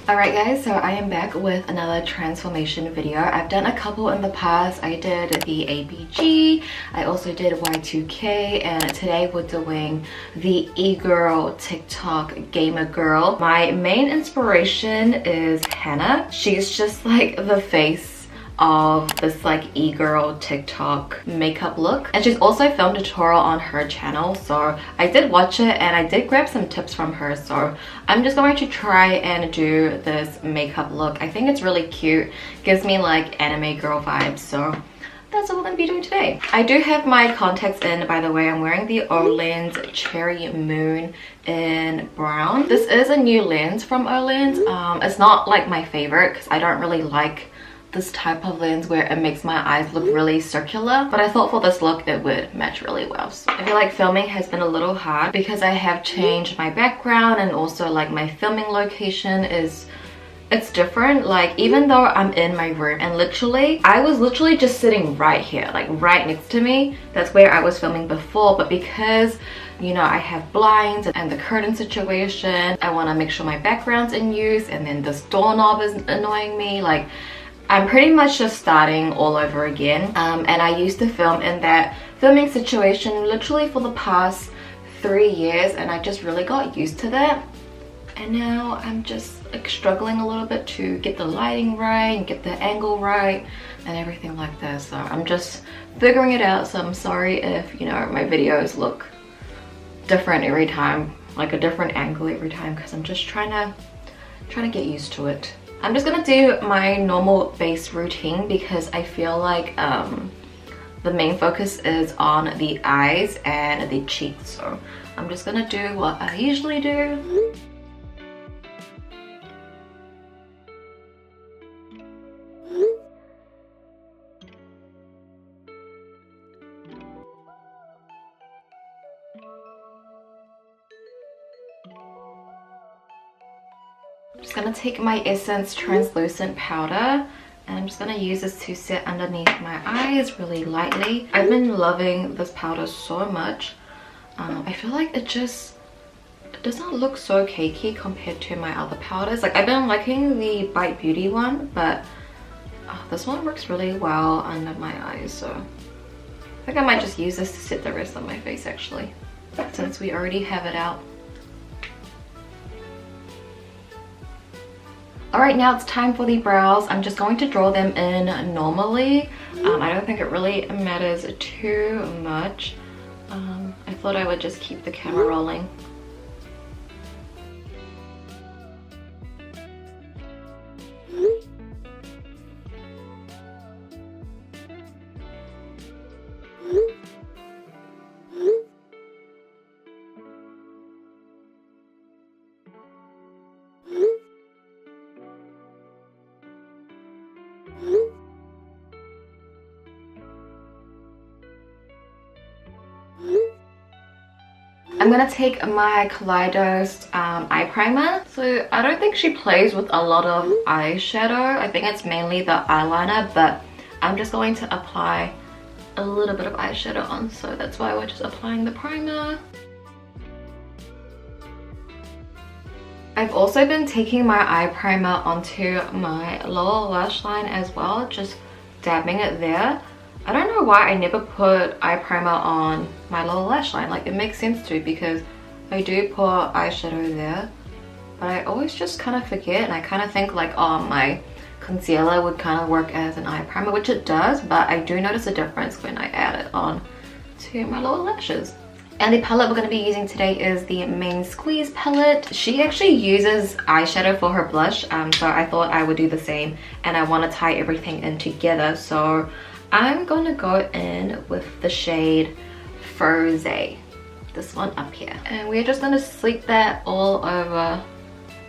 Alright guys, so I am back with another transformation video. I've done a couple in the past. I did the ABG, I also did Y2K, and today we're doing the e-girl TikTok gamer girl. My main inspiration is Hannah. She's just like the face of this like e-girl TikTok makeup look, and she's also filmed a tutorial on her channel, so I did watch it and I did grab some tips from her. So I'm just going to try and do this makeup look. I think it's really cute, gives me like anime girl vibes, so that's what we're going to be doing today. I do have my contacts in, by the way. I'm wearing the Olens Cherry Moon in brown. This is a new lens from Olens. It's not like my favorite because I don't really like this type of lens where it makes my eyes look really circular, but I thought for this look it would match really well. So I feel like filming has been a little hard because I have changed my background, and also like my filming location it's different. Like even though I'm in my room, and I was literally just sitting right here, like right next to me. That's where I was filming before, but because you know I have blinds and the curtain situation, I want to make sure my background's in use, and then this doorknob is annoying me. Like I'm pretty much just starting all over again, and I used to film in that filming situation literally for the past 3 years, and I just really got used to that. And now I'm just like struggling a little bit to get the lighting right and get the angle right and everything like that. So I'm just figuring it out, so I'm sorry if you know my videos look different every time, like a different angle every time, because I'm just trying to get used to it. I'm just gonna do my normal base routine because I feel like the main focus is on the eyes and the cheeks. So I'm just gonna do what I usually do. I'm just gonna take my Essence translucent powder, and I'm just gonna use this to set underneath my eyes really lightly. I've been loving this powder so much. I feel like it does not look so cakey compared to my other powders. Like I've been liking the Bite Beauty one, but this one works really well under my eyes. So I think I might just use this to set the rest of my face actually, since we already have it out. Alright, now it's time for the brows. I'm just going to draw them in normally. I don't think it really matters too much. I thought I would just keep the camera rolling. I'm gonna take my Kaleidos eye primer. So I don't think she plays with a lot of eyeshadow. I think it's mainly the eyeliner, but I'm just going to apply a little bit of eyeshadow on, so that's why we're just applying the primer. I've also been taking my eye primer onto my lower lash line as well, just dabbing it there. I don't know why I never put eye primer on my lower lash line. Like it makes sense to, because I do put eyeshadow there, but I always just kind of forget, and I kind of think like, oh, my concealer would kind of work as an eye primer, which it does, but I do notice a difference when I add it on to my lower lashes. And the palette we're going to be using today is the Main Squeeze palette. She actually uses eyeshadow for her blush, so I thought I would do the same, and I want to tie everything in together. So I'm going to go in with the shade Froze, this one up here. And we're just going to sleep that all over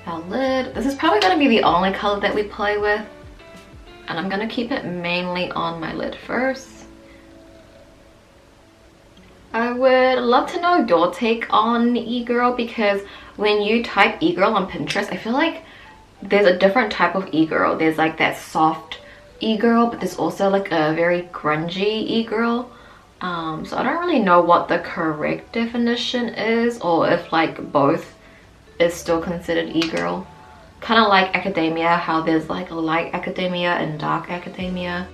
our lid. This is probably going to be the only color that we play with. And I'm gonna keep it mainly on my lid first. I would love to know your take on e-girl, because when you type e-girl on Pinterest, I feel like there's a different type of e-girl. There's like that soft e-girl, but there's also like a very grungy e-girl. So I don't really know what the correct definition is, or if like both is still considered e-girl. Kind of like academia, how there's like light academia and dark academia.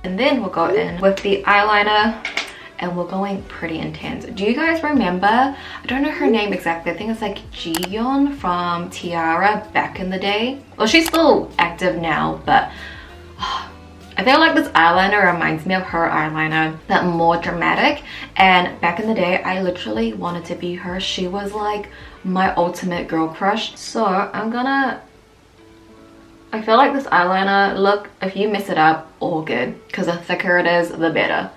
And then we'll go in with the eyeliner, and we're going pretty intense. Do you guys remember, I don't know her name exactly, I think it's like Jiyeon from Tiara back in the day. Well, she's still active now, but I feel like this eyeliner reminds me of her eyeliner, that more dramatic. And back in the day, I literally wanted to be her. She was like my ultimate girl crush. So I feel like this eyeliner look, if you mess it up, all good, because the thicker it is, the better.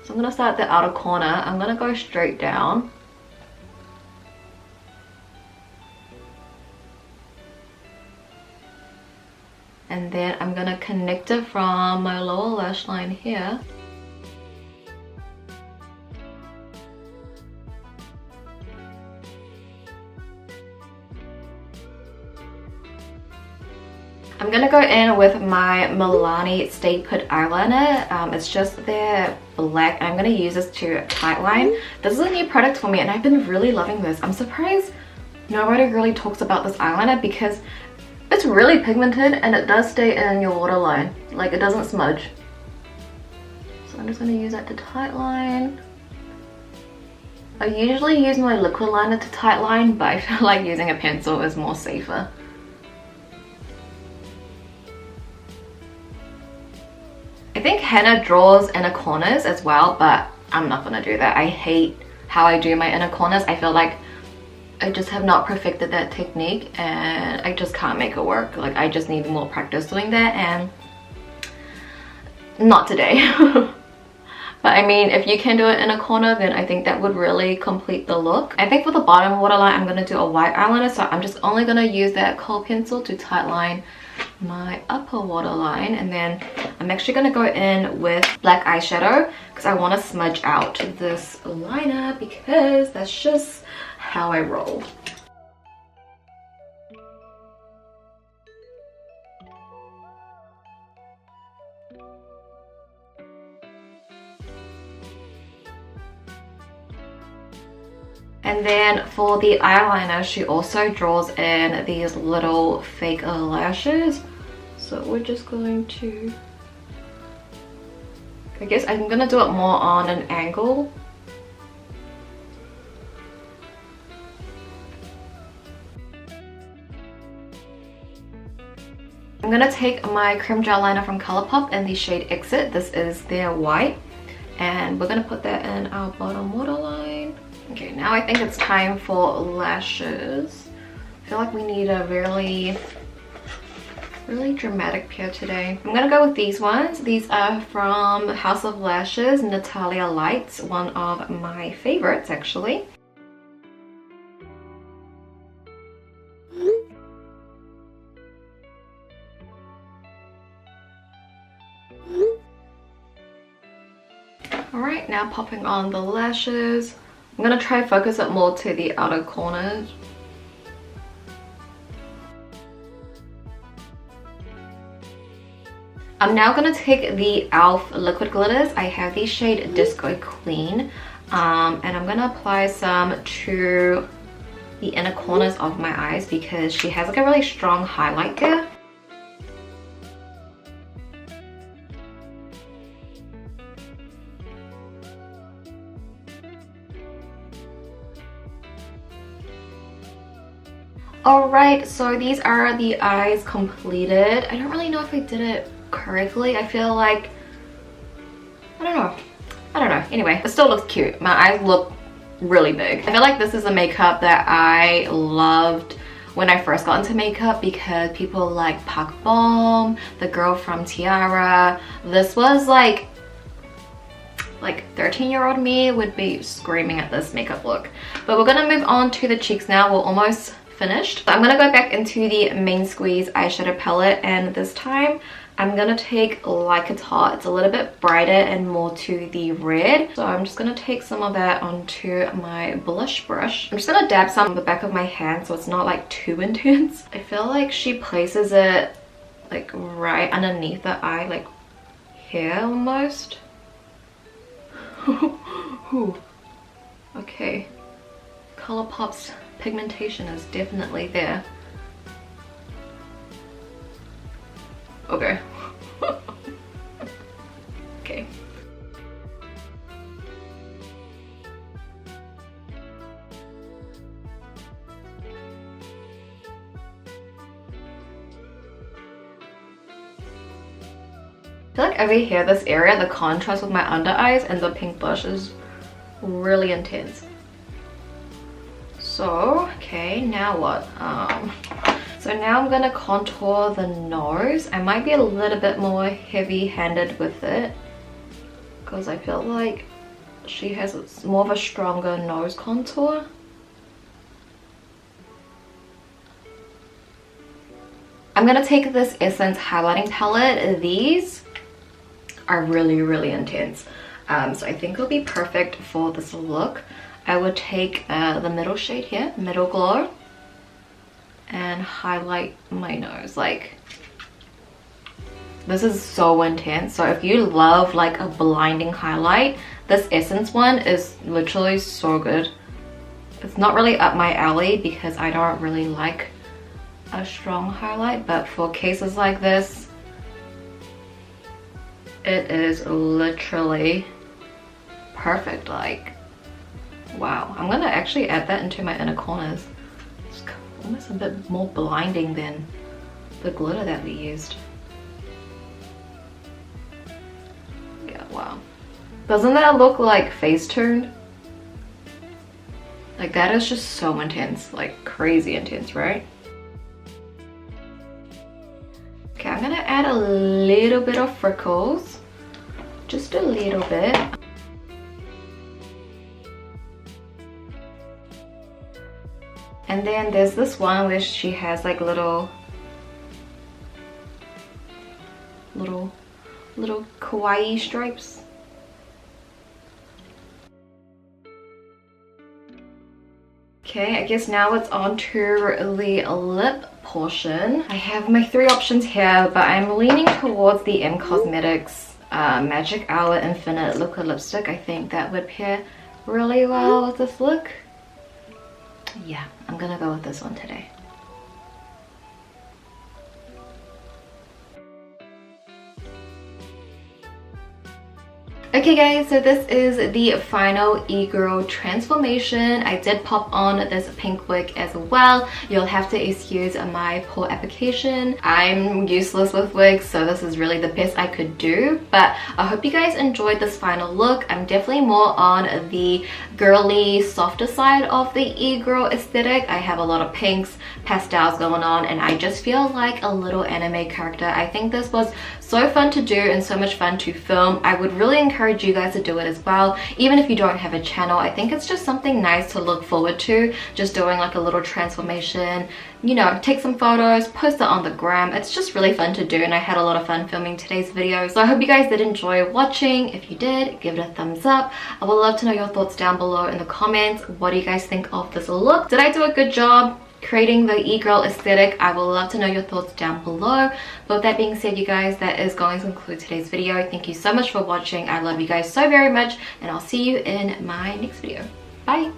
So I'm gonna start the outer corner. I'm gonna go straight down. And then I'm gonna connect it from my lower lash line here. I'm gonna go in with my Milani Stay Put eyeliner. It's just their black. I'm gonna use this to tightline. This is a new product for me and I've been really loving this. I'm surprised nobody really talks about this eyeliner because it's really pigmented and it does stay in your waterline. Like, it doesn't smudge. So I'm just gonna use that to tightline. I usually use my liquid liner to tightline, but I feel like using a pencil is more safer. I think henna draws inner corners as well, but I'm not gonna do that. I hate how I do my inner corners. I feel like I just have not perfected that technique and I just can't make it work. Like, I just need more practice doing that, and not today. But I mean, if you can do it in a corner, then I think that would really complete the look. I think for the bottom waterline, I'm gonna do a white eyeliner, so I'm just only gonna use that kohl pencil to tightline my upper waterline, and then I'm actually gonna go in with black eyeshadow because I want to smudge out this liner because that's just how I roll. And then for the eyeliner, she also draws in these little fake lashes. So we're just going to, I guess I'm gonna do it more on an angle. I'm gonna take my cream gel liner from Colourpop in the shade Exit. This is their white. And we're gonna put that in our bottom waterline. Okay, now I think it's time for lashes. I feel like we need a really dramatic pair today. I'm gonna go with these ones. These are from House of Lashes, Natalia Lights, one of my favorites actually. Alright, now popping on the lashes. I'm gonna try focus it more to the outer corners. I'm now gonna take the e.l.f. liquid glitters. I have the shade Disco Queen, and I'm gonna apply some to the inner corners of my eyes because she has like a really strong highlight there. Alright, so these are the eyes completed. I don't really know if I did it correctly. I feel like, I don't know. Anyway, it still looks cute. My eyes look really big. I feel like this is a makeup that I loved when I first got into makeup, because people like Park Bom, the girl from Tiara. This was like 13-year-old me would be screaming at this makeup look. But we're gonna move on to the cheeks now. We're almost finished. So I'm gonna go back into the Main Squeeze eyeshadow palette, and this time I'm gonna take Like It's Hot. It's a little bit brighter and more to the red. So I'm just gonna take some of that onto my blush brush. I'm just gonna dab some on the back of my hand so it's not like too intense. I feel like she places it like right underneath the eye, like here almost. Okay. ColourPop's pigmentation is definitely there. Okay. Okay. I feel like over here, this area, the contrast with my under eyes and the pink blush is really intense. So, okay, now what? So now I'm gonna contour the nose. I might be a little bit more heavy-handed with it because I feel like she has more of a stronger nose contour. I'm gonna take this Essence highlighting palette. These are really, really intense. So I think it'll be perfect for this look. I would take the middle shade here, Middle Glow, and highlight my nose. Like, this is so intense. So if you love like a blinding highlight, this Essence one is literally so good. It's not really up my alley because I don't really like a strong highlight, but for cases like this, it is literally perfect. Like, wow. I'm gonna actually add that into my inner corners. It's almost a bit more blinding than the glitter that we used. Yeah, wow. Doesn't that look like Facetune? Like, that is just so intense, like crazy intense, right? Okay, I'm gonna add a little bit of freckles, just a little bit. And then there's this one where she has like little kawaii stripes. Okay, I guess now it's on to the lip portion. I have my three options here, but I'm leaning towards the M Cosmetics Magic Hour Infinite Liquid Lipstick. I think that would pair really well with this look. Yeah, I'm gonna go with this one today. Okay guys, so this is the final e-girl transformation. I did pop on this pink wig as well. You'll have to excuse my poor application. I'm useless with wigs, so this is really the best I could do. But I hope you guys enjoyed this final look. I'm definitely more on the girly, softer side of the e-girl aesthetic. I have a lot of pinks, pastels going on, and I just feel like a little anime character. I think this was so fun to do and so much fun to film. I would really encourage you guys to do it as well, even if you don't have a channel. I think it's just something nice to look forward to, just doing like a little transformation, you know, take some photos, post it on the gram. It's just really fun to do, and I had a lot of fun filming today's video. So I hope you guys did enjoy watching. If you did, give it a thumbs up. I would love to know your thoughts down below in the comments. What do you guys think of this look? Did I do a good job creating the e-girl aesthetic? I would love to know your thoughts down below. But with that being said, you guys, that is going to conclude today's video. Thank you so much for watching. I love you guys so very much, and I'll see you in my next video. Bye.